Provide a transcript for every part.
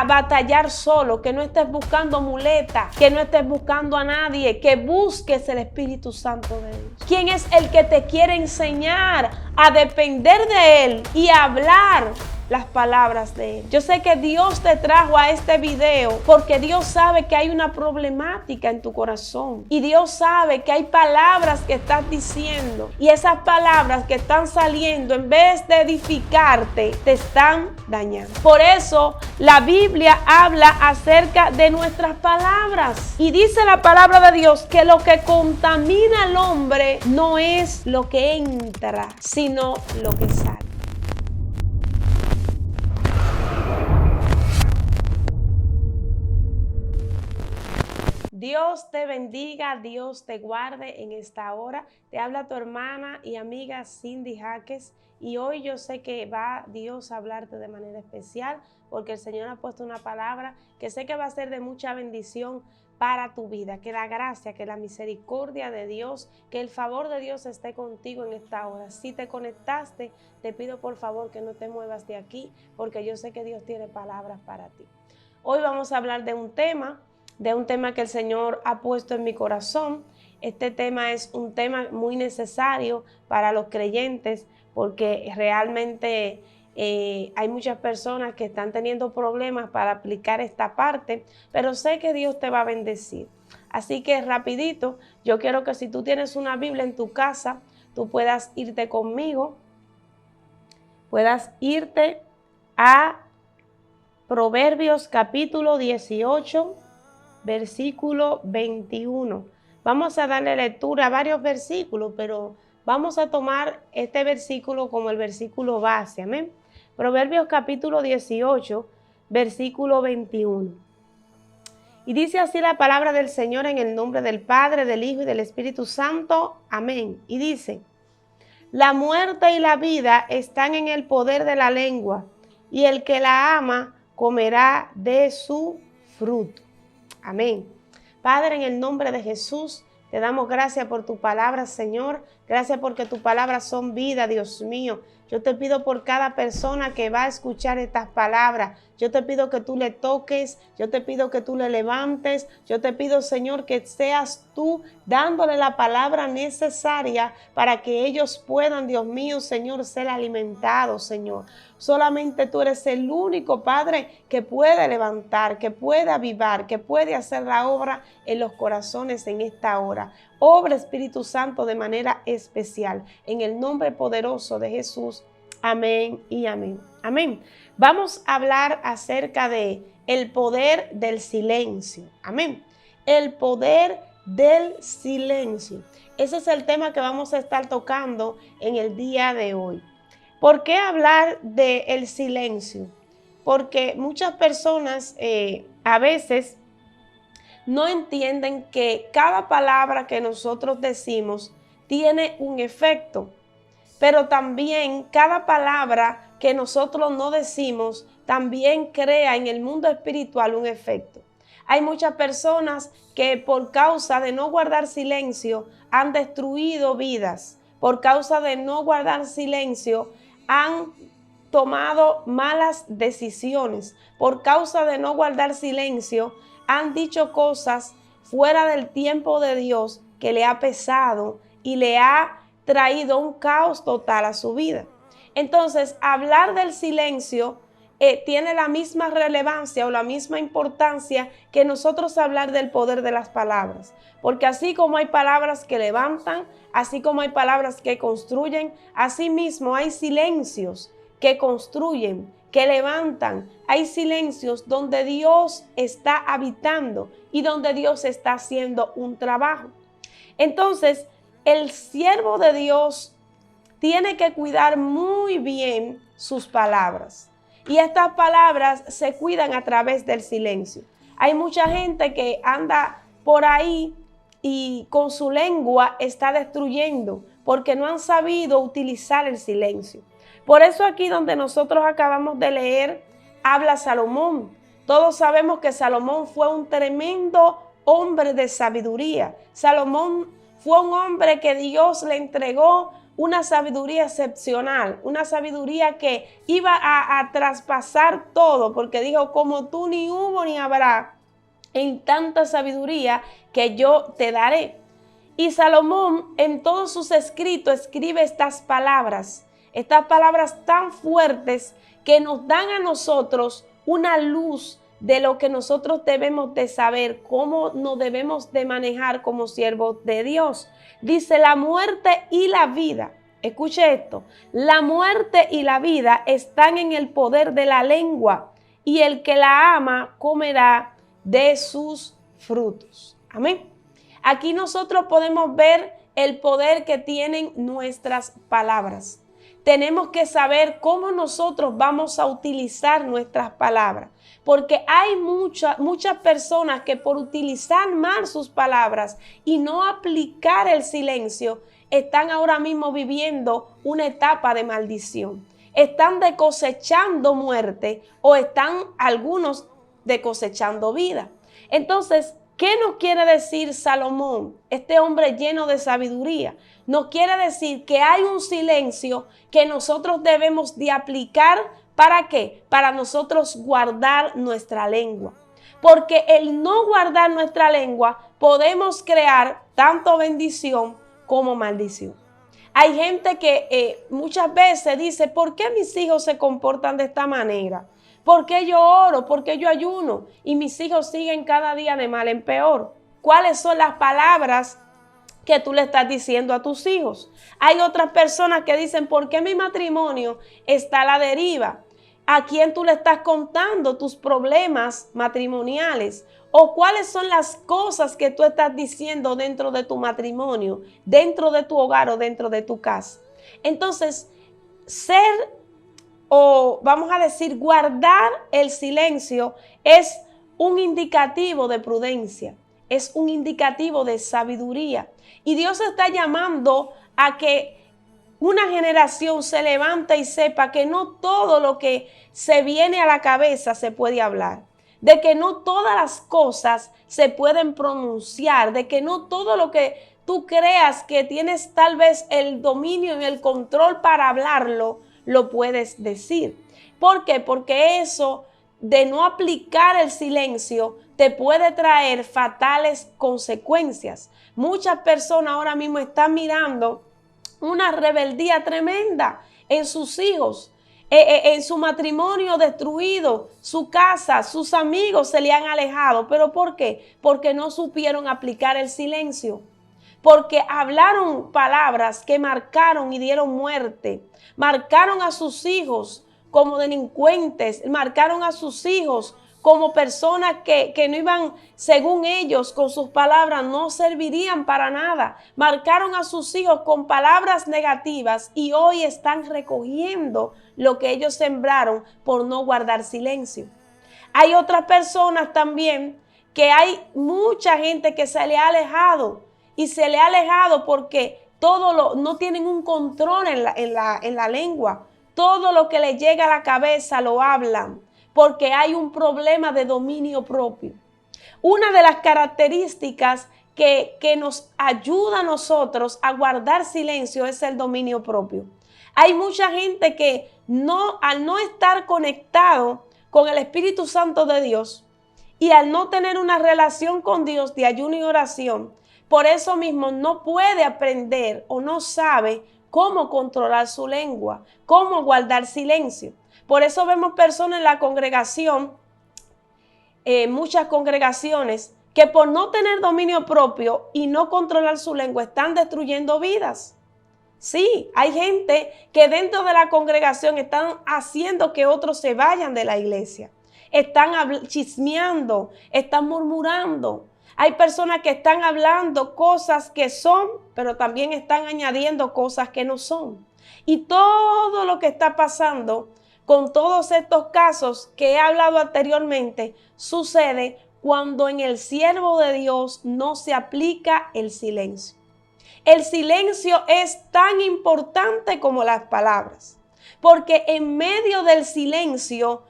a batallar solo, que no estés buscando muletas, que no estés buscando a nadie, que busques el Espíritu Santo de Dios. ¿Quién es el que te quiere enseñar a depender de Él y a hablar las palabras de Él? Yo sé que Dios te trajo a este video porque Dios sabe que hay una problemática en tu corazón y Dios sabe que hay palabras que estás diciendo y esas palabras que están saliendo, en vez de edificarte, te están dañando. Por eso la Biblia habla acerca de nuestras palabras y dice la palabra de Dios que lo que contamina al hombre no es lo que entra, sino lo que sale. Dios te bendiga, Dios te guarde en esta hora. Te habla tu hermana y amiga Cindy Jaques y hoy yo sé que va Dios a hablarte de manera especial porque el Señor ha puesto una palabra que sé que va a ser de mucha bendición para tu vida. Que la gracia, que la misericordia de Dios, que el favor de Dios esté contigo en esta hora. Si te conectaste, te pido por favor que no te muevas de aquí porque yo sé que Dios tiene palabras para ti. Hoy vamos a hablar de un tema que el Señor ha puesto en mi corazón. Este tema es un tema muy necesario para los creyentes porque realmente hay muchas personas que están teniendo problemas para aplicar esta parte, pero sé que Dios te va a bendecir. Así que rapidito, yo quiero que si tú tienes una Biblia en tu casa, tú puedas irte conmigo, puedas irte a Proverbios capítulo 18, versículo 21. Vamos a darle lectura a varios versículos, pero vamos a tomar este versículo como el versículo base. Amén. Proverbios capítulo 18, versículo 21. Y dice así la palabra del Señor en el nombre del Padre, del Hijo y del Espíritu Santo. Amén. Y dice: la muerte y la vida están en el poder de la lengua, y el que la ama comerá de su fruto. Amén. Padre, en el nombre de Jesús, te damos gracias por tu palabra, Señor. Gracias porque tus palabras son vida, Dios mío. Yo te pido por cada persona que va a escuchar estas palabras. Yo te pido que tú le toques, yo te pido que tú le levantes. Yo te pido, Señor, que seas tú dándole la palabra necesaria para que ellos puedan, Dios mío, Señor, ser alimentados, Señor. Solamente tú eres el único, Padre, que puede levantar, que puede avivar, que puede hacer la obra en los corazones en esta hora. Obra, Espíritu Santo, de manera especial. En el nombre poderoso de Jesús. Amén y amén. Amén. Vamos a hablar acerca de el poder del silencio. Amén. El poder del silencio. Ese es el tema que vamos a estar tocando en el día de hoy. ¿Por qué hablar del silencio? Porque muchas personas a veces no entienden que cada palabra que nosotros decimos tiene un efecto, pero también cada palabra que nosotros no decimos también crea en el mundo espiritual un efecto. Hay muchas personas que por causa de no guardar silencio han destruido vidas, por causa de no guardar silencio han tomado malas decisiones, por causa de no guardar silencio han dicho cosas fuera del tiempo de Dios que le ha pesado y le ha traído un caos total a su vida. Entonces, hablar del silencio tiene la misma relevancia o la misma importancia que nosotros hablar del poder de las palabras. Porque así como hay palabras que levantan, así como hay palabras que construyen, así mismo hay silencios que construyen, que levantan. Hay silencios donde Dios está habitando y donde Dios está haciendo un trabajo. Entonces, el siervo de Dios tiene que cuidar muy bien sus palabras. Y estas palabras se cuidan a través del silencio. Hay mucha gente que anda por ahí y con su lengua está destruyendo porque no han sabido utilizar el silencio. Por eso aquí donde nosotros acabamos de leer, habla Salomón. Todos sabemos que Salomón fue un tremendo hombre de sabiduría. Salomón fue un hombre que Dios le entregó una sabiduría excepcional, una sabiduría que iba a traspasar todo, porque dijo, como tú ni hubo ni habrá en tanta sabiduría que yo te daré. Y Salomón en todos sus escritos escribe estas palabras tan fuertes que nos dan a nosotros una luz de lo que nosotros debemos de saber, cómo nos debemos de manejar como siervos de Dios. Dice, la muerte y la vida, escuche esto, la muerte y la vida están en el poder de la lengua, y el que la ama comerá de sus frutos. Amén. Aquí nosotros podemos ver el poder que tienen nuestras palabras. Tenemos que saber cómo nosotros vamos a utilizar nuestras palabras, porque hay muchas personas que por utilizar mal sus palabras y no aplicar el silencio, están ahora mismo viviendo una etapa de maldición. Están cosechando muerte o están algunos cosechando vida. Entonces, ¿qué nos quiere decir Salomón, este hombre lleno de sabiduría? Nos quiere decir que hay un silencio que nosotros debemos de aplicar. ¿Para qué? Para nosotros guardar nuestra lengua. Porque el no guardar nuestra lengua podemos crear tanto bendición como maldición. Hay gente que muchas veces dice, ¿por qué mis hijos se comportan de esta manera? ¿Por qué yo oro? ¿Por qué yo ayuno? Y mis hijos siguen cada día de mal en peor. ¿Cuáles son las palabras que tú le estás diciendo a tus hijos? Hay otras personas que dicen, ¿por qué mi matrimonio está a la deriva? ¿A quién tú le estás contando tus problemas matrimoniales? ¿O cuáles son las cosas que tú estás diciendo dentro de tu matrimonio, dentro de tu hogar o dentro de tu casa? Entonces, vamos a decir, guardar el silencio es un indicativo de prudencia, es un indicativo de sabiduría. Y Dios está llamando a que una generación se levante y sepa que no todo lo que se viene a la cabeza se puede hablar, de que no todas las cosas se pueden pronunciar, de que no todo lo que tú creas que tienes tal vez el dominio y el control para hablarlo, lo puedes decir. ¿Por qué? Porque eso de no aplicar el silencio te puede traer fatales consecuencias. Muchas personas ahora mismo están mirando una rebeldía tremenda en sus hijos, en su matrimonio destruido, su casa, sus amigos se le han alejado. ¿Pero por qué? Porque no supieron aplicar el silencio. Porque hablaron palabras que marcaron y dieron muerte. Marcaron a sus hijos como delincuentes, marcaron a sus hijos como personas que no iban, según ellos, con sus palabras, no servirían para nada. Marcaron a sus hijos con palabras negativas y hoy están recogiendo lo que ellos sembraron por no guardar silencio. Hay otras personas también que hay mucha gente que se le ha alejado y se le ha alejado porque no tienen un control en la lengua. Todo lo que les llega a la cabeza lo hablan, porque hay un problema de dominio propio. Una de las características que nos ayuda a nosotros a guardar silencio es el dominio propio. Hay mucha gente que al no estar conectado con el Espíritu Santo de Dios y al no tener una relación con Dios de ayuno y oración, por eso mismo no puede aprender o no sabe cómo controlar su lengua, cómo guardar silencio. Por eso vemos personas en la congregación, muchas congregaciones, que por no tener dominio propio y no controlar su lengua están destruyendo vidas. Sí, hay gente que dentro de la congregación están haciendo que otros se vayan de la iglesia. Están chismeando, están murmurando. Hay personas que están hablando cosas que son, pero también están añadiendo cosas que no son. Y todo lo que está pasando con todos estos casos que he hablado anteriormente sucede cuando en el siervo de Dios no se aplica el silencio. El silencio es tan importante como las palabras, porque en medio del silencio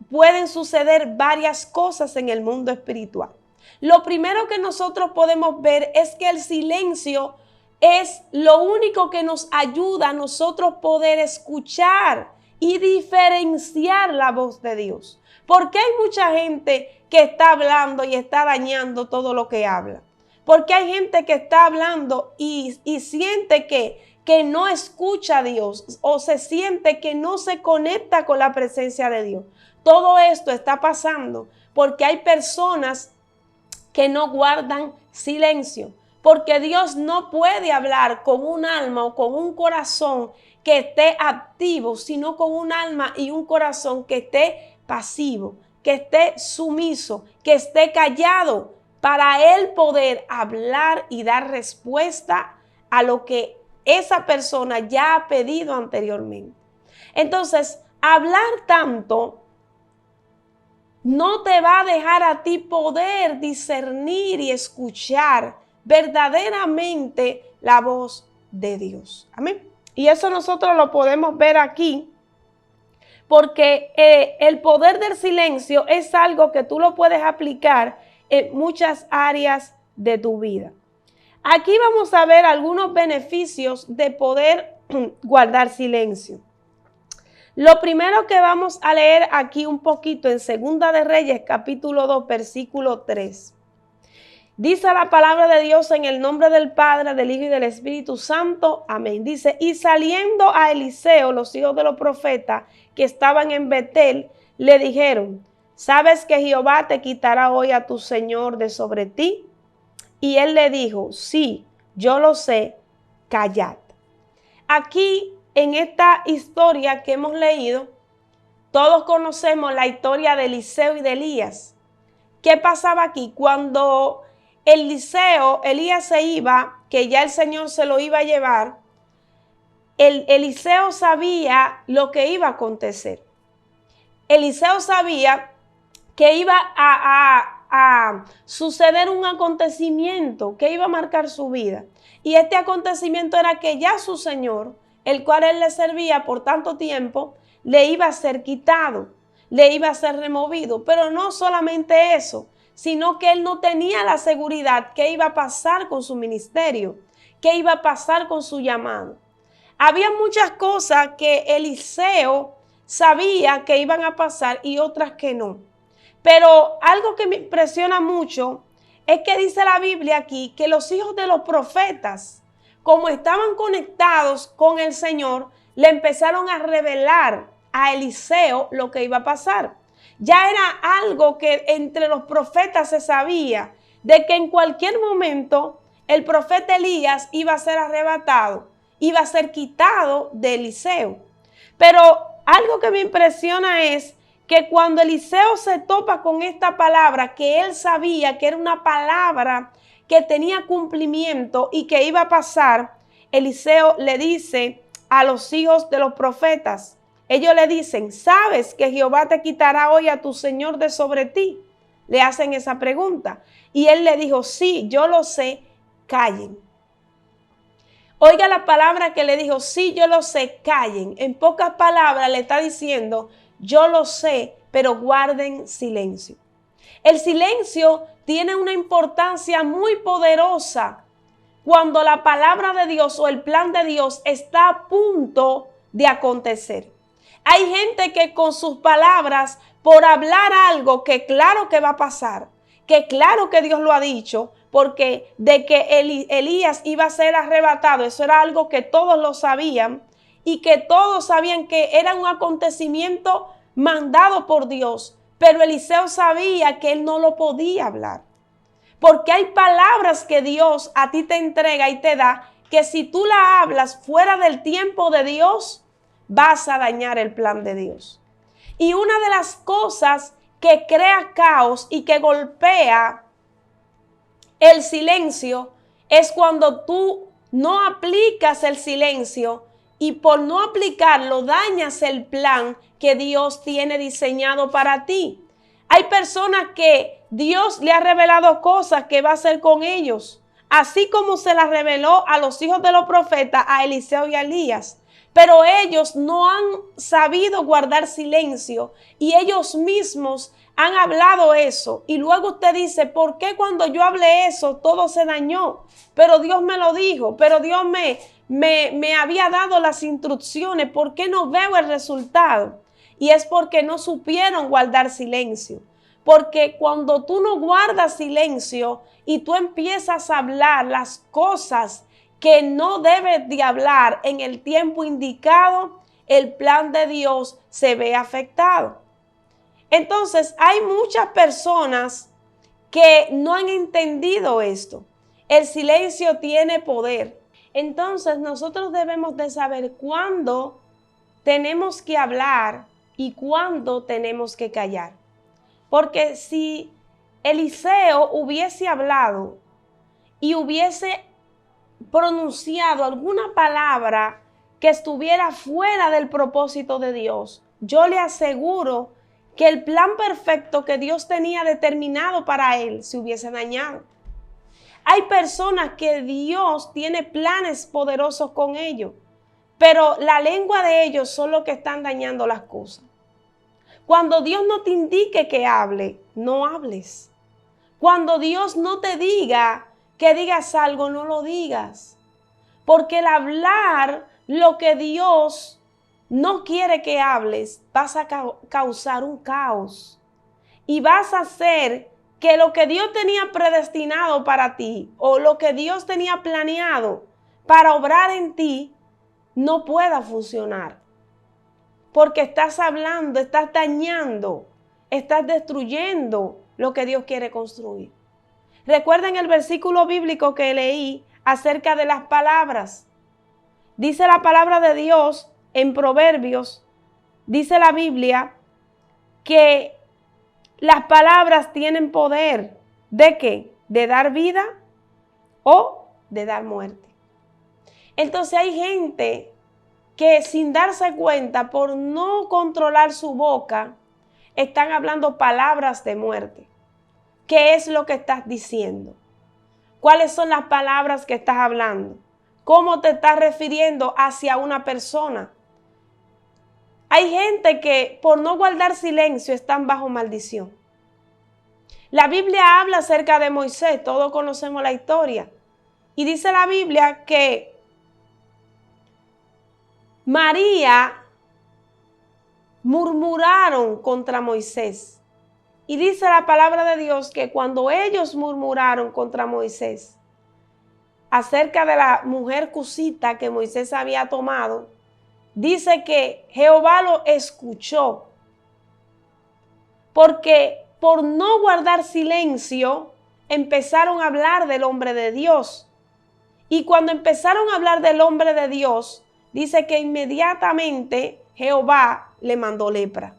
pueden suceder varias cosas en el mundo espiritual. Lo primero que nosotros podemos ver es que el silencio es lo único que nos ayuda a nosotros poder escuchar y diferenciar la voz de Dios. Porque hay mucha gente que está hablando y está dañando todo lo que habla. Porque hay gente que está hablando y siente que no escucha a Dios o se siente que no se conecta con la presencia de Dios. Todo esto está pasando porque hay personas que no guardan silencio. Porque Dios no puede hablar con un alma o con un corazón que esté activo, sino con un alma y un corazón que esté pasivo, que esté sumiso, que esté callado, para Él poder hablar y dar respuesta a lo que esa persona ya ha pedido anteriormente. Entonces, hablar tanto no te va a dejar a ti poder discernir y escuchar verdaderamente la voz de Dios. Amén. Y eso nosotros lo podemos ver aquí, porque el poder del silencio es algo que tú lo puedes aplicar en muchas áreas de tu vida. Aquí vamos a ver algunos beneficios de poder guardar silencio. Lo primero que vamos a leer aquí un poquito en Segunda de Reyes, capítulo 2, versículo 3. Dice la palabra de Dios en el nombre del Padre, del Hijo y del Espíritu Santo. Amén. Dice, y saliendo a Eliseo, los hijos de los profetas que estaban en Betel, le dijeron, ¿sabes que Jehová te quitará hoy a tu Señor de sobre ti? Y él le dijo, sí, yo lo sé, callad. Aquí, en esta historia que hemos leído, todos conocemos la historia de Eliseo y de Elías. ¿Qué pasaba aquí? Cuando Elías se iba, que ya el Señor se lo iba a llevar, Eliseo sabía lo que iba a acontecer. Eliseo sabía que iba a suceder un acontecimiento que iba a marcar su vida. Y este acontecimiento era que ya su Señor, el cual él le servía por tanto tiempo, le iba a ser quitado, le iba a ser removido. Pero no solamente eso, sino que él no tenía la seguridad que iba a pasar con su ministerio, que iba a pasar con su llamado. Había muchas cosas que Eliseo sabía que iban a pasar y otras que no. Pero algo que me impresiona mucho es que dice la Biblia aquí que los hijos de los profetas, como estaban conectados con el Señor, le empezaron a revelar a Eliseo lo que iba a pasar. Ya era algo que entre los profetas se sabía, de que en cualquier momento el profeta Elías iba a ser arrebatado, iba a ser quitado de Eliseo. Pero algo que me impresiona es que cuando Eliseo se topa con esta palabra, que él sabía que era una palabra que tenía cumplimiento y que iba a pasar, Eliseo le dice a los hijos de los profetas, ellos le dicen, ¿sabes que Jehová te quitará hoy a tu Señor de sobre ti? Le hacen esa pregunta. Y él le dijo, sí, yo lo sé, callen. Oiga la palabra que le dijo, sí, yo lo sé, callen. En pocas palabras le está diciendo, yo lo sé, pero guarden silencio. El silencio tiene una importancia muy poderosa cuando la palabra de Dios o el plan de Dios está a punto de acontecer. Hay gente que con sus palabras, por hablar algo que claro que va a pasar, que claro que Dios lo ha dicho, porque de que Elías iba a ser arrebatado, eso era algo que todos lo sabían y que todos sabían que era un acontecimiento mandado por Dios, pero Eliseo sabía que él no lo podía hablar, porque hay palabras que Dios a ti te entrega y te da, que si tú la hablas fuera del tiempo de Dios, vas a dañar el plan de Dios. Y una de las cosas que crea caos y que golpea el silencio es cuando tú no aplicas el silencio y por no aplicarlo dañas el plan que Dios tiene diseñado para ti. Hay personas que Dios le ha revelado cosas que va a hacer con ellos, así como se las reveló a los hijos de los profetas, a Eliseo y a Elías. Pero ellos no han sabido guardar silencio y ellos mismos han hablado eso y luego usted dice, ¿por qué cuando yo hablé eso todo se dañó? Pero Dios me lo dijo, pero Dios me había dado las instrucciones, ¿por qué no veo el resultado? Y es porque no supieron guardar silencio. Porque cuando tú no guardas silencio y tú empiezas a hablar las cosas que no debes de hablar en el tiempo indicado, el plan de Dios se ve afectado. Entonces, hay muchas personas que no han entendido esto. El silencio tiene poder. Entonces, nosotros debemos de saber cuándo tenemos que hablar y cuándo tenemos que callar. Porque si Eliseo hubiese hablado y hubiese pronunciado alguna palabra que estuviera fuera del propósito de Dios, yo le aseguro que el plan perfecto que Dios tenía determinado para él se hubiese dañado. Hay personas que Dios tiene planes poderosos con ellos, pero la lengua de ellos son los que están dañando las cosas. Cuando Dios no te indique que hable, no hables. Cuando Dios no te diga que digas algo, no lo digas. Porque el hablar lo que Dios no quiere que hables, vas a causar un caos. Y vas a hacer que lo que Dios tenía predestinado para ti o lo que Dios tenía planeado para obrar en ti no pueda funcionar. Porque estás hablando, estás dañando, estás destruyendo lo que Dios quiere construir. Recuerden el versículo bíblico que leí acerca de las palabras. Dice la palabra de Dios en Proverbios, dice la Biblia, que las palabras tienen poder. ¿De qué? De dar vida o de dar muerte. Entonces hay gente que sin darse cuenta, por no controlar su boca, están hablando palabras de muerte. ¿Qué es lo que estás diciendo? ¿Cuáles son las palabras que estás hablando? ¿Cómo te estás refiriendo hacia una persona? Hay gente que por no guardar silencio están bajo maldición. La Biblia habla acerca de Moisés, todos conocemos la historia. Y dice la Biblia que María murmuraron contra Moisés. Y dice la palabra de Dios que cuando ellos murmuraron contra Moisés acerca de la mujer cusita que Moisés había tomado, dice que Jehová lo escuchó. Porque por no guardar silencio, empezaron a hablar del hombre de Dios. Y cuando empezaron a hablar del hombre de Dios, dice que inmediatamente Jehová le mandó lepra.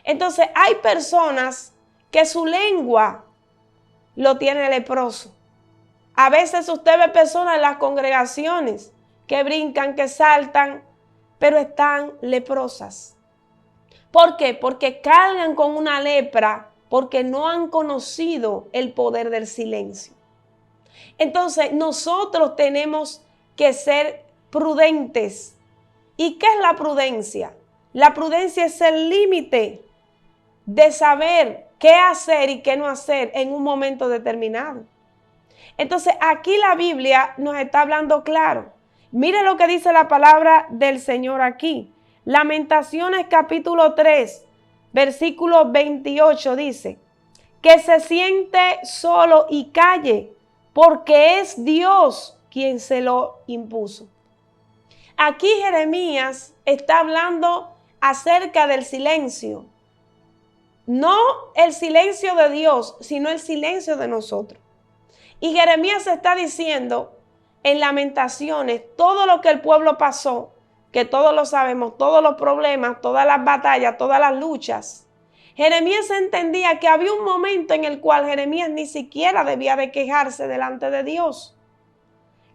Entonces hay personas que su lengua lo tiene leproso. A veces usted ve personas en las congregaciones que brincan, que saltan, pero están leprosas. ¿Por qué? Porque cargan con una lepra, porque no han conocido el poder del silencio. Entonces nosotros tenemos que ser prudentes. ¿Y qué es la prudencia? La prudencia es el límite de saber qué hacer y qué no hacer en un momento determinado. Entonces aquí la Biblia nos está hablando claro. Mire lo que dice la palabra del Señor aquí. Lamentaciones capítulo 3, versículo 28 dice, que se siente solo y calle, porque es Dios quien se lo impuso. Aquí Jeremías está hablando acerca del silencio. No el silencio de Dios, sino el silencio de nosotros. Y Jeremías está diciendo en Lamentaciones todo lo que el pueblo pasó, que todos lo sabemos, todos los problemas, todas las batallas, todas las luchas. Jeremías entendía que había un momento en el cual Jeremías ni siquiera debía de quejarse delante de Dios.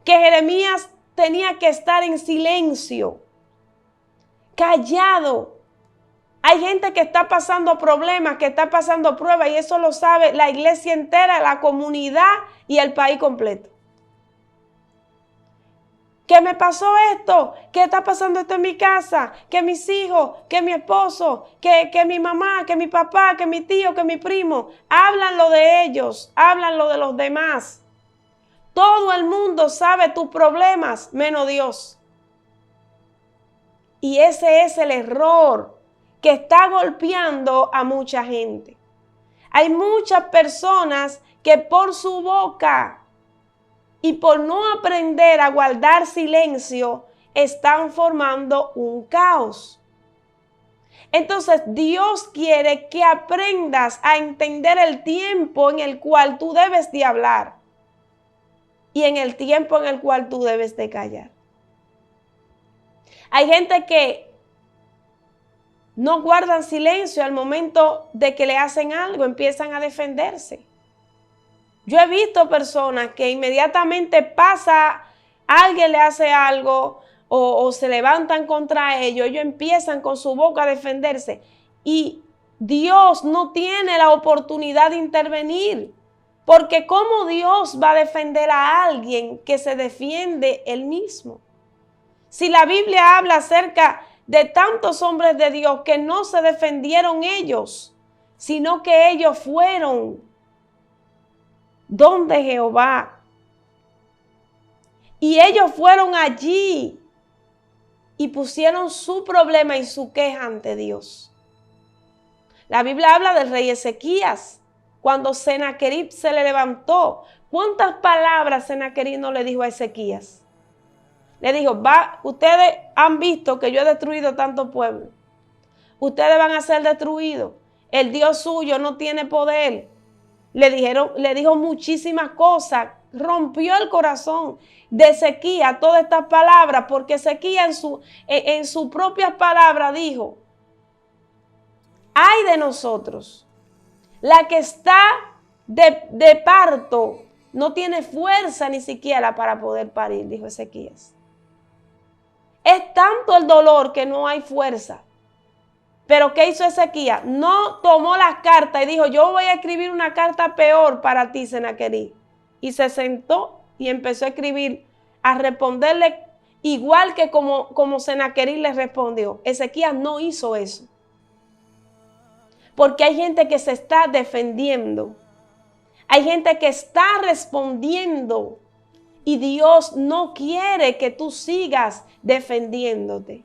Que Jeremías tenía que estar en silencio, callado. Hay gente que está pasando problemas, que está pasando pruebas, y eso lo sabe la iglesia entera, la comunidad y el país completo. que me pasó esto, que está pasando esto en mi casa, que mis hijos, que mi esposo, que mi mamá, que mi papá, que mi tío, que mi primo. Hablan lo de ellos, hablan lo de los demás. Todo el mundo sabe tus problemas, menos Dios. Y ese es el error que está golpeando a mucha gente. Hay muchas personas que por su boca y por no aprender a guardar silencio, están formando un caos. Entonces, Dios quiere que aprendas a entender el tiempo en el cual tú debes de hablar y en el tiempo en el cual tú debes de callar. Hay gente que no guardan silencio al momento de que le hacen algo, empiezan a defenderse. Yo he visto personas que inmediatamente pasa, alguien le hace algo o se levantan contra ellos empiezan con su boca a defenderse. Y Dios no tiene la oportunidad de intervenir. Porque ¿cómo Dios va a defender a alguien que se defiende él mismo? Si la Biblia habla acerca de tantos hombres de Dios que no se defendieron ellos, sino que ellos fueron donde Jehová. Y ellos fueron allí y pusieron su problema y su queja ante Dios. La Biblia habla del rey Ezequías, cuando Sennacherib se le levantó. ¿Cuántas palabras Sennacherib no le dijo a Ezequías? Le dijo, ustedes han visto que yo he destruido tanto pueblo. Ustedes van a ser destruidos. El Dios suyo no tiene poder. Le dijo muchísimas cosas, rompió el corazón de Ezequías todas estas palabras, porque Ezequías en su propia palabra dijo, ay de nosotros, la que está de parto no tiene fuerza ni siquiera para poder parir, dijo Ezequías. Es tanto el dolor que no hay fuerza. Pero ¿qué hizo Ezequías? No tomó las cartas y dijo, yo voy a escribir una carta peor para ti, Sennacherib. Y se sentó y empezó a escribir, a responderle igual que como Sennacherib le respondió. Ezequías no hizo eso. Porque hay gente que se está defendiendo. Hay gente que está respondiendo. Y Dios no quiere que tú sigas defendiéndote.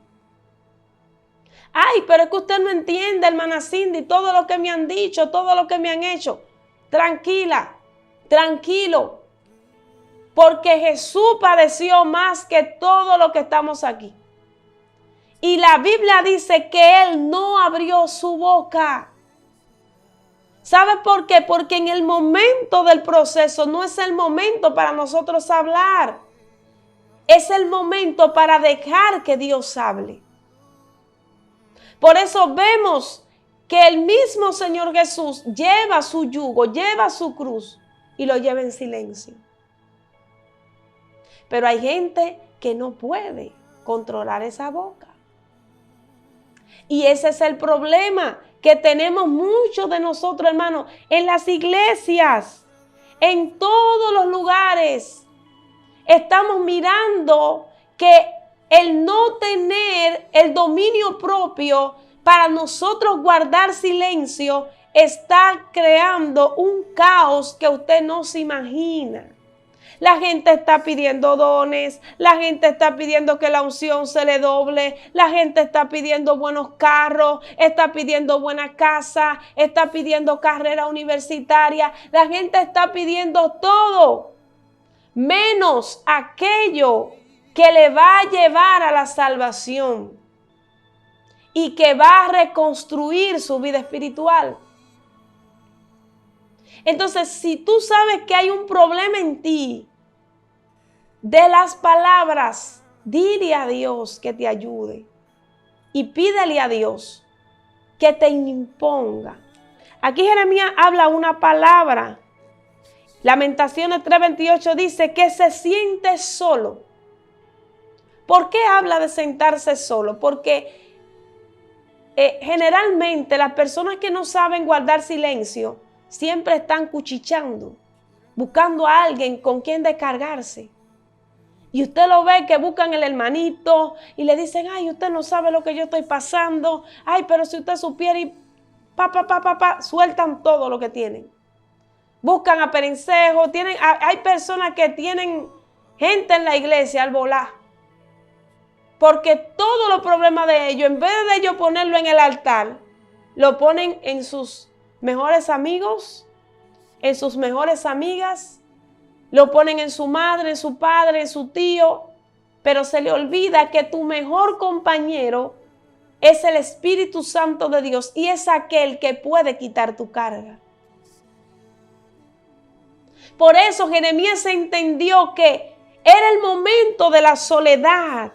Ay, pero es que usted no entiende, hermana Cindy, todo lo que me han dicho, todo lo que me han hecho. Tranquila, tranquilo. Porque Jesús padeció más que todo lo que estamos aquí. Y la Biblia dice que Él no abrió su boca. ¿Sabe por qué? Porque en el momento del proceso no es el momento para nosotros hablar. Es el momento para dejar que Dios hable. Por eso vemos que el mismo Señor Jesús lleva su yugo, lleva su cruz y lo lleva en silencio. Pero hay gente que no puede controlar esa boca. Y ese es el problema que tenemos muchos de nosotros, hermanos, en las iglesias, en todos los lugares. Estamos mirando que el no tener el dominio propio para nosotros guardar silencio está creando un caos que usted no se imagina. La gente está pidiendo dones, la gente está pidiendo que la unción se le doble, la gente está pidiendo buenos carros, está pidiendo buena casa, está pidiendo carrera universitaria, la gente está pidiendo todo, menos aquello que le va a llevar a la salvación y que va a reconstruir su vida espiritual. Entonces, si tú sabes que hay un problema en ti de las palabras, dile a Dios que te ayude y pídele a Dios que te imponga. Aquí Jeremías habla una palabra. Lamentaciones 3:28 dice que se siente solo. ¿Por qué habla de sentarse solo? Porque generalmente las personas que no saben guardar silencio siempre están cuchicheando, buscando a alguien con quien descargarse. Y usted lo ve que buscan el hermanito y le dicen, ay, usted no sabe lo que yo estoy pasando. Ay, pero si usted supiera y sueltan todo lo que tienen. Buscan a perencejo. Hay personas que tienen gente en la iglesia al volar. Porque todos los problemas de ellos, en vez de ellos ponerlo en el altar, lo ponen en sus mejores amigos, en sus mejores amigas, lo ponen en su madre, en su padre, en su tío, pero se le olvida que tu mejor compañero es el Espíritu Santo de Dios y es aquel que puede quitar tu carga. Por eso Jeremías entendió que era el momento de la soledad.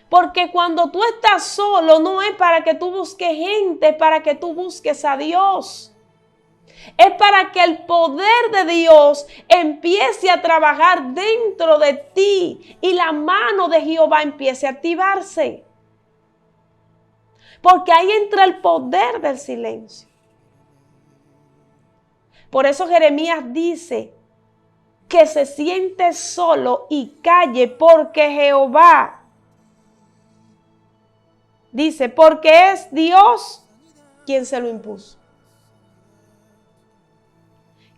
Porque cuando tú estás solo no es para que tú busques gente, es para que tú busques a Dios. Es para que el poder de Dios empiece a trabajar dentro de ti y la mano de Jehová empiece a activarse. Porque ahí entra el poder del silencio. Por eso Jeremías dice que se siente solo y calle porque Jehová dice, porque es Dios quien se lo impuso.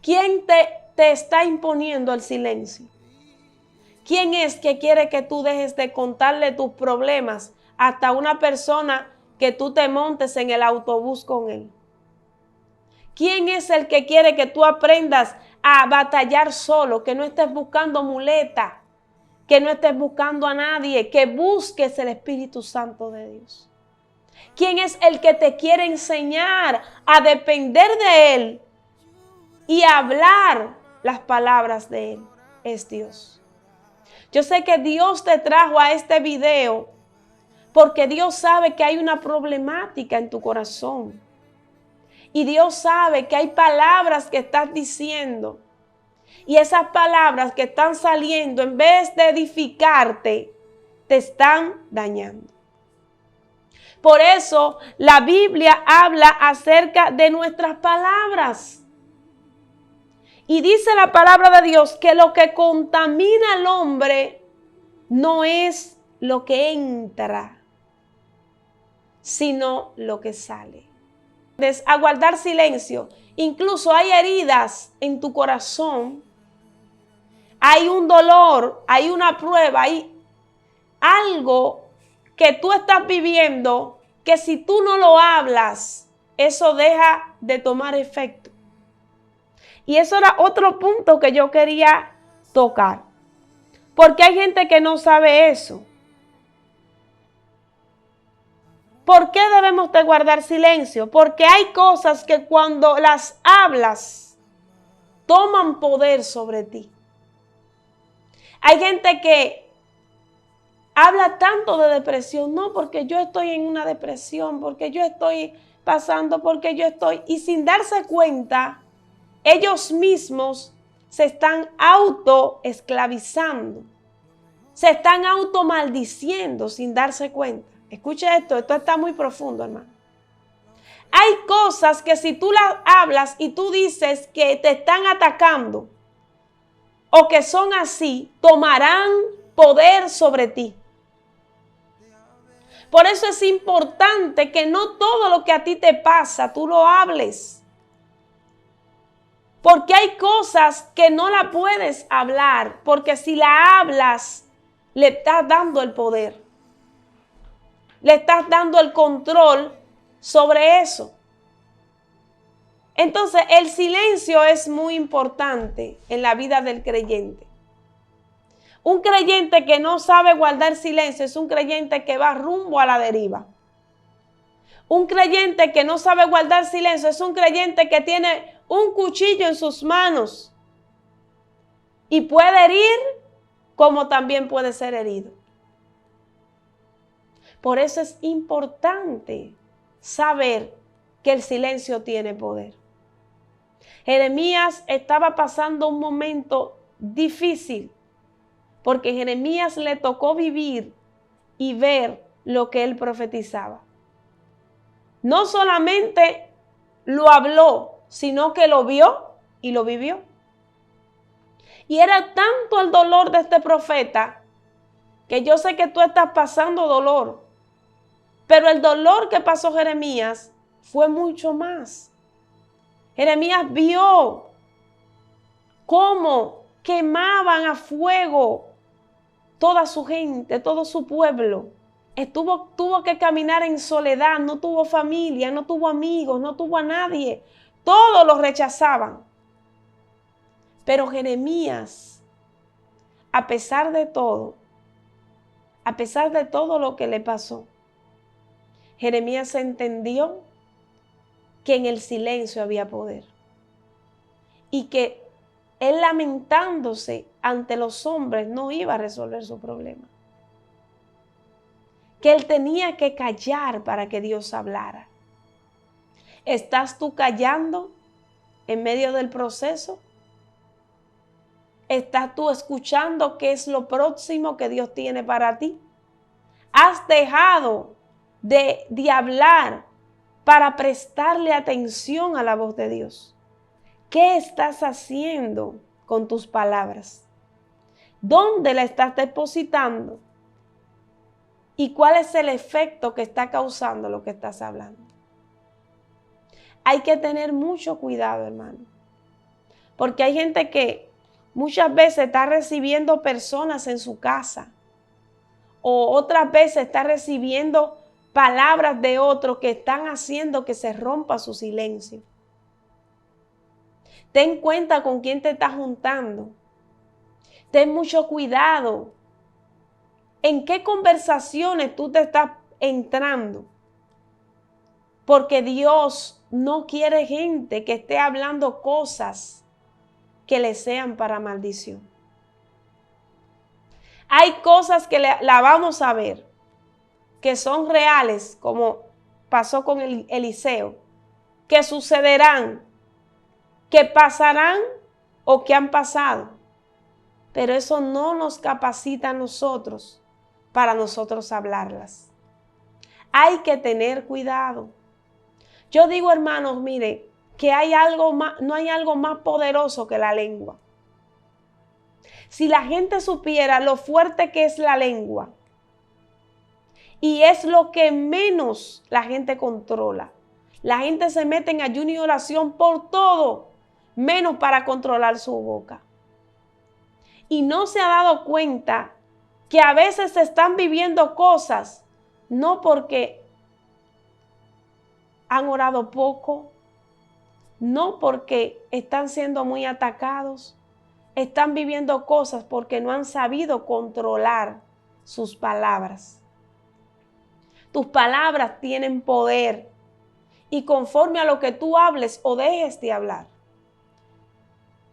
¿Quién te está imponiendo el silencio? ¿Quién es que quiere que tú dejes de contarle tus problemas hasta una persona que tú te montes en el autobús con él? ¿Quién es el que quiere que tú aprendas a batallar solo, que no estés buscando muleta, que no estés buscando a nadie, que busques el Espíritu Santo de Dios? ¿Quién es el que te quiere enseñar a depender de Él y hablar las palabras de Él? Es Dios. Yo sé que Dios te trajo a este video porque Dios sabe que hay una problemática en tu corazón. Y Dios sabe que hay palabras que estás diciendo. Y esas palabras que están saliendo, en vez de edificarte, te están dañando. Por eso la Biblia habla acerca de nuestras palabras. Y dice la palabra de Dios que lo que contamina al hombre no es lo que entra, sino lo que sale. A guardar silencio. Incluso hay heridas en tu corazón. Hay un dolor, hay una prueba, hay algo que tú estás viviendo que si tú no lo hablas, eso deja de tomar efecto. Y eso era otro punto que yo quería tocar. Porque hay gente que no sabe eso. ¿Por qué debemos de guardar silencio? Porque hay cosas que cuando las hablas, toman poder sobre ti. Hay gente que habla tanto de depresión, no, porque yo estoy en una depresión, porque yo estoy pasando, porque yo estoy, y sin darse cuenta, ellos mismos se están autoesclavizando, se están automaldiciendo sin darse cuenta. Escuche esto está muy profundo, hermano. Hay cosas que si tú las hablas y tú dices que te están atacando o que son así, tomarán poder sobre ti. Por eso es importante que no todo lo que a ti te pasa, tú lo hables. Porque hay cosas que no la puedes hablar, porque si la hablas, le estás dando el poder. Le estás dando el control sobre eso. Entonces, el silencio es muy importante en la vida del creyente. Un creyente que no sabe guardar silencio es un creyente que va rumbo a la deriva. Un creyente que no sabe guardar silencio es un creyente que tiene un cuchillo en sus manos y puede herir como también puede ser herido. Por eso es importante saber que el silencio tiene poder. Jeremías estaba pasando un momento difícil porque a Jeremías le tocó vivir y ver lo que él profetizaba. No solamente lo habló, sino que lo vio y lo vivió. Y era tanto el dolor de este profeta, que yo sé que tú estás pasando dolor, pero el dolor que pasó Jeremías fue mucho más. Jeremías vio cómo quemaban a fuego toda su gente, todo su pueblo. Tuvo que caminar en soledad, no tuvo familia, no tuvo amigos, no tuvo a nadie. Todos lo rechazaban. Pero Jeremías, a pesar de todo lo que le pasó, Jeremías entendió que en el silencio había poder. Y que él lamentándose ante los hombres no iba a resolver su problema. Que él tenía que callar para que Dios hablara. ¿Estás tú callando en medio del proceso? ¿Estás tú escuchando qué es lo próximo que Dios tiene para ti? ¿Has dejado de hablar para prestarle atención a la voz de Dios? ¿Qué estás haciendo con tus palabras? ¿Dónde la estás depositando? ¿Y cuál es el efecto que está causando lo que estás hablando? Hay que tener mucho cuidado, hermano. Porque hay gente que muchas veces está recibiendo personas en su casa. O otras veces está recibiendo palabras de otros que están haciendo que se rompa su silencio. Ten cuenta con quién te estás juntando. Ten mucho cuidado. ¿En qué conversaciones tú te estás entrando? Porque Dios no quiere gente que esté hablando cosas que le sean para maldición. Hay cosas que la vamos a ver, que son reales, como pasó con Eliseo, que sucederán, que pasarán o que han pasado. Pero eso no nos capacita a nosotros para nosotros hablarlas. Hay que tener cuidado. Yo digo, hermanos, mire, que no hay algo más poderoso que la lengua. Si la gente supiera lo fuerte que es la lengua, y es lo que menos la gente controla. La gente se mete en ayuno y oración por todo, menos para controlar su boca. Y no se ha dado cuenta que a veces se están viviendo cosas, no porque han orado poco, no porque están siendo muy atacados, están viviendo cosas porque no han sabido controlar sus palabras. Tus palabras tienen poder y conforme a lo que tú hables o dejes de hablar,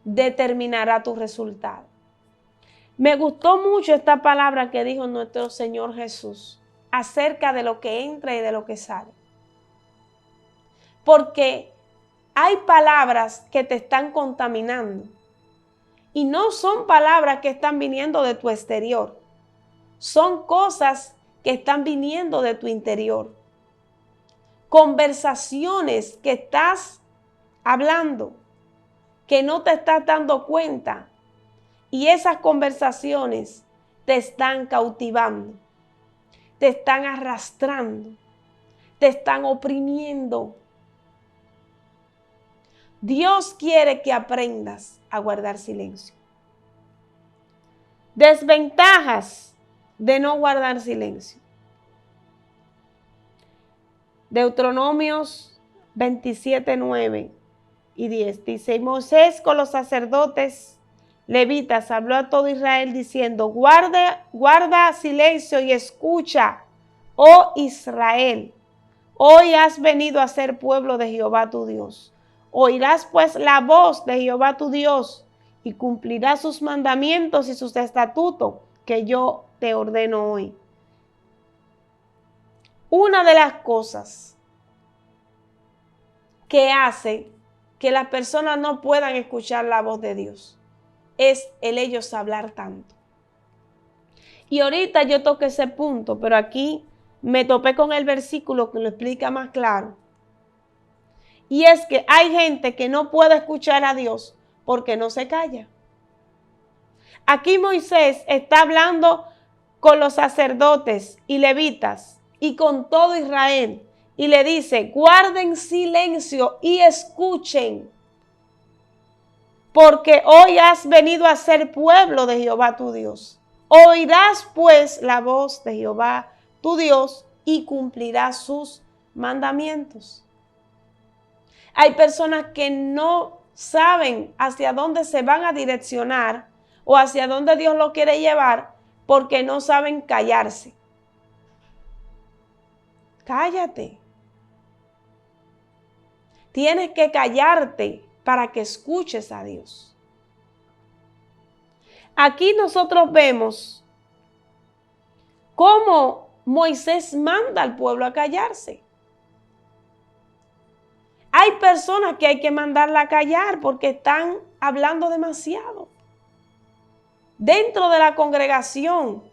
determinará tu resultado. Me gustó mucho esta palabra que dijo nuestro Señor Jesús acerca de lo que entra y de lo que sale. Porque hay palabras que te están contaminando y no son palabras que están viniendo de tu exterior. Son cosas que están viniendo de tu interior. Conversaciones que estás hablando, que no te estás dando cuenta. Y esas conversaciones te están cautivando, te están arrastrando, te están oprimiendo. Dios quiere que aprendas a guardar silencio. Desventajas de no guardar silencio. Deuteronomios 27, 9 y 10 dice: Moisés con los sacerdotes levitas habló a todo Israel diciendo: guarda silencio y escucha, oh Israel. Hoy has venido a ser pueblo de Jehová tu Dios. Oirás pues la voz de Jehová tu Dios y cumplirás sus mandamientos y sus estatutos que yo te ordeno hoy. Una de las cosas que hace que las personas no puedan escuchar la voz de Dios es el ellos hablar tanto. Y ahorita yo toqué ese punto, pero aquí me topé con el versículo que lo explica más claro. Y es que hay gente que no puede escuchar a Dios porque no se calla. Aquí Moisés está hablando con los sacerdotes y levitas y con todo Israel. Y le dice, guarden silencio y escuchen, porque hoy has venido a ser pueblo de Jehová tu Dios. Oirás pues la voz de Jehová tu Dios y cumplirás sus mandamientos. Hay personas que no saben hacia dónde se van a direccionar o hacia dónde Dios lo quiere llevar porque no saben callarse. Cállate. Tienes que callarte para que escuches a Dios. Aquí nosotros vemos cómo Moisés manda al pueblo a callarse. Hay personas que hay que mandarla a callar porque están hablando demasiado. Dentro de la congregación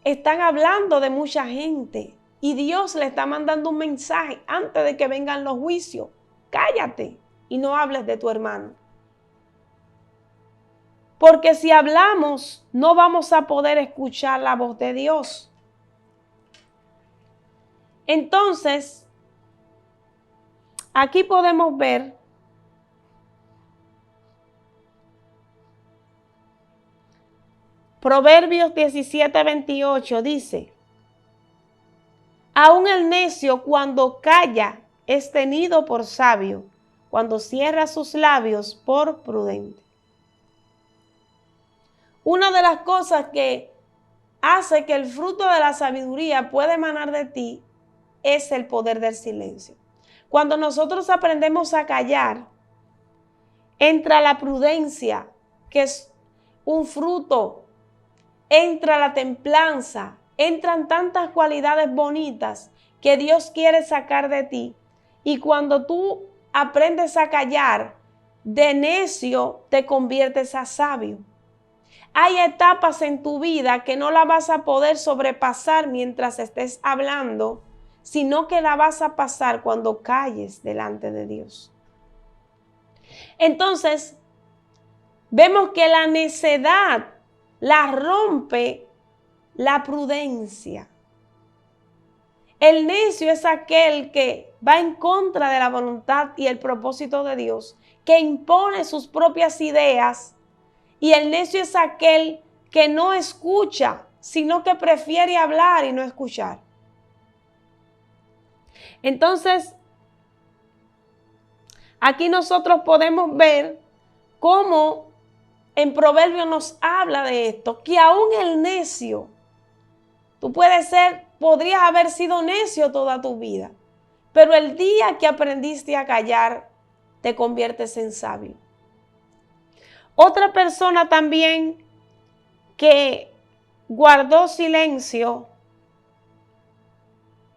están hablando de mucha gente y Dios le está mandando un mensaje antes de que vengan los juicios. Cállate y no hables de tu hermano. Porque si hablamos, no vamos a poder escuchar la voz de Dios. Entonces, aquí podemos ver Proverbios 17:28 dice, aún el necio cuando calla es tenido por sabio, cuando cierra sus labios por prudente. Una de las cosas que hace que el fruto de la sabiduría pueda emanar de ti es el poder del silencio. Cuando nosotros aprendemos a callar, entra la prudencia, que es un fruto, entra la templanza, entran tantas cualidades bonitas que Dios quiere sacar de ti. Y cuando tú aprendes a callar, de necio te conviertes a sabio. Hay etapas en tu vida que no la vas a poder sobrepasar mientras estés hablando, sino que la vas a pasar cuando calles delante de Dios. Entonces, vemos que la necedad la rompe la prudencia. El necio es aquel que va en contra de la voluntad y el propósito de Dios, que impone sus propias ideas, y el necio es aquel que no escucha, sino que prefiere hablar y no escuchar. Entonces, aquí nosotros podemos ver cómo en Proverbios nos habla de esto, que aún el necio, tú podrías haber sido necio toda tu vida, pero el día que aprendiste a callar, te conviertes en sabio. Otra persona también que guardó silencio,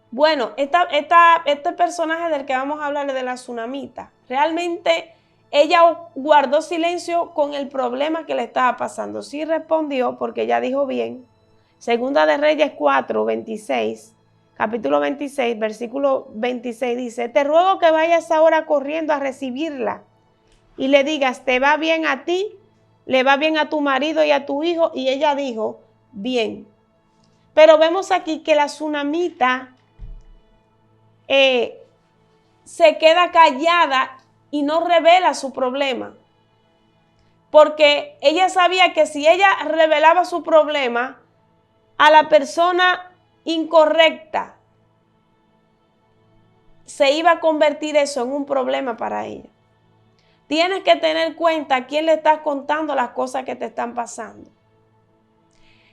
bueno, este personaje del que vamos a hablar es de la tsunamita. Realmente ella guardó silencio con el problema que le estaba pasando. Sí respondió porque ella dijo bien. Segunda de Reyes 4:26, capítulo 26, versículo 26 dice, te ruego que vayas ahora corriendo a recibirla y le digas, ¿te va bien a ti? ¿Le va bien a tu marido y a tu hijo? Y ella dijo, bien. Pero vemos aquí que la tsunamita se queda callada y no revela su problema. Porque ella sabía que si ella revelaba su problema a la persona incorrecta, se iba a convertir eso en un problema para ella. Tienes que tener cuenta a quién le estás contando las cosas que te están pasando.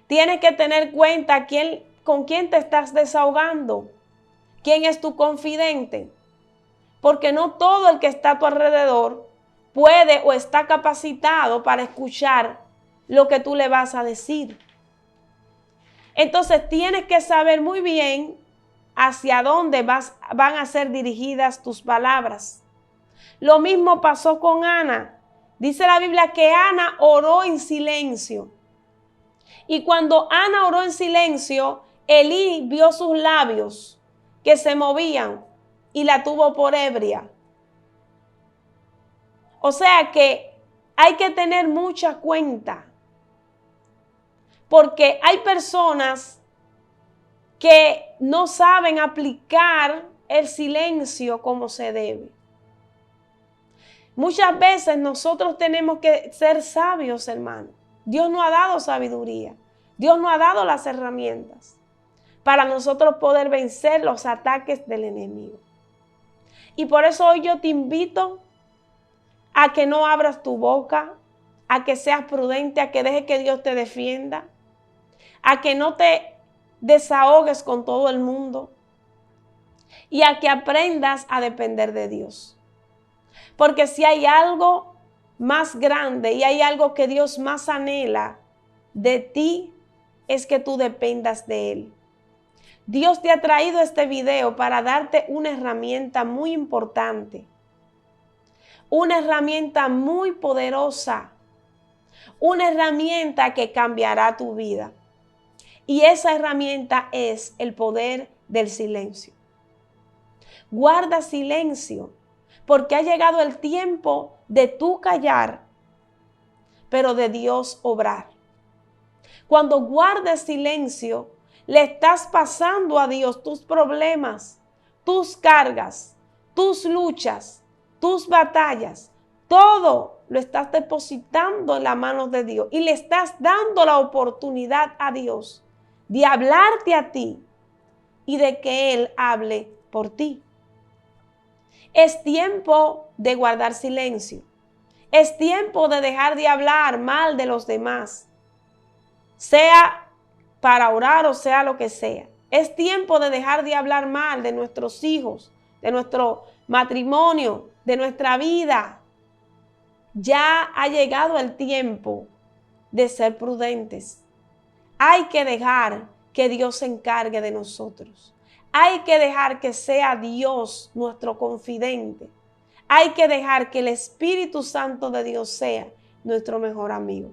Tienes que tener cuenta con quién te estás desahogando. ¿Quién es tu confidente? Porque no todo el que está a tu alrededor puede o está capacitado para escuchar lo que tú le vas a decir. Entonces tienes que saber muy bien hacia dónde van a ser dirigidas tus palabras. Lo mismo pasó con Ana. Dice la Biblia que Ana oró en silencio. Y cuando Ana oró en silencio, Elí vio sus labios que se movían y la tuvo por ebria. O sea que hay que tener mucha cuenta porque hay personas que no saben aplicar el silencio como se debe. Muchas veces nosotros tenemos que ser sabios, hermano. Dios nos ha dado sabiduría. Dios nos ha dado las herramientas para nosotros poder vencer los ataques del enemigo. Y por eso hoy yo te invito a que no abras tu boca, a que seas prudente, a que dejes que Dios te defienda, a que no te desahogues con todo el mundo y a que aprendas a depender de Dios. Porque si hay algo más grande y hay algo que Dios más anhela de ti, es que tú dependas de Él. Dios te ha traído este video para darte una herramienta muy importante, una herramienta muy poderosa, una herramienta que cambiará tu vida. Y esa herramienta es el poder del silencio. Guarda silencio, porque ha llegado el tiempo de tú callar, pero de Dios obrar. Cuando guardes silencio, le estás pasando a Dios tus problemas, tus cargas, tus luchas, tus batallas. Todo lo estás depositando en las manos de Dios y le estás dando la oportunidad a Dios de hablarte a ti y de que Él hable por ti. Es tiempo de guardar silencio. Es tiempo de dejar de hablar mal de los demás, sea para orar o sea lo que sea. Es tiempo de dejar de hablar mal de nuestros hijos, de nuestro matrimonio, de nuestra vida. Ya ha llegado el tiempo de ser prudentes. Hay que dejar que Dios se encargue de nosotros. Hay que dejar que sea Dios nuestro confidente. Hay que dejar que el Espíritu Santo de Dios sea nuestro mejor amigo.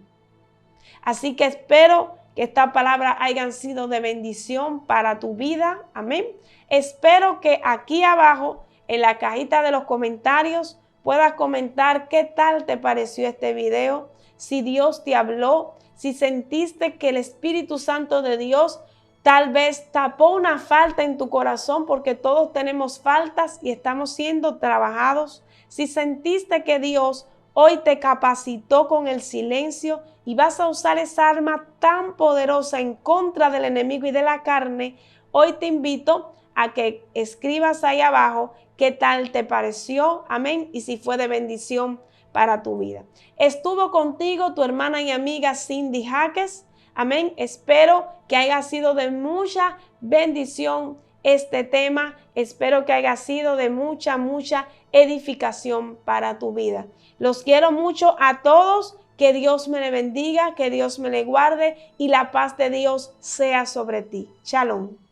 Así que espero que esta palabra haya sido de bendición para tu vida. Amén. Espero que aquí abajo en la cajita de los comentarios puedas comentar qué tal te pareció este video, si Dios te habló, si sentiste que el Espíritu Santo de Dios tal vez tapó una falta en tu corazón, porque todos tenemos faltas y estamos siendo trabajados. Si sentiste que Dios hoy te capacitó con el silencio y vas a usar esa arma tan poderosa en contra del enemigo y de la carne, hoy te invito a que escribas ahí abajo qué tal te pareció, amén, y si fue de bendición para tu vida. Estuvo contigo tu hermana y amiga Cindy Jaques, amén. Espero que haya sido de mucha bendición este tema. Espero que haya sido de mucha edificación para tu vida. Los quiero mucho a todos. Que Dios me le bendiga, que Dios me le guarde y la paz de Dios sea sobre ti. Shalom.